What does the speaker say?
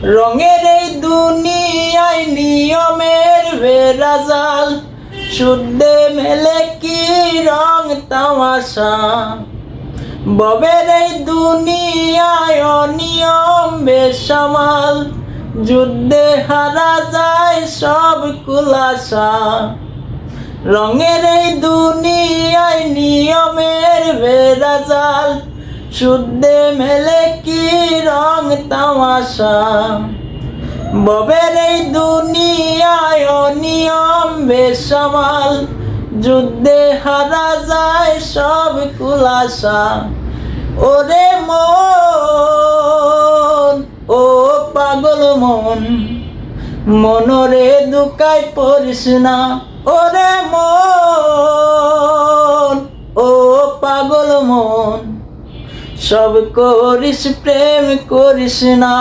রঙের এই দুনিয়ায় নিয়মের ভেজাল, শুদ্ধে মেলে কি রং তামাশা। ববের এই দুনিয়ায় অনিয়ম বেসামাল, যুদ্ধে হারা যায় সব কুলাসা। রঙের এই দুনিয়ায় নিয়মের ভেজাল, শুদ্ধে মেলে কি রং তামাশা। ববের এই দুনিয়ায় অনিয়ম বেসামাল, যুদ্ধে হারা যায় সব কুলাসা। ওরে মন, ও পাগল মন, মনরে দুকায় পড়িস না। ওরে মন, ও পাগল মন, সব করিস প্রেম করিস না।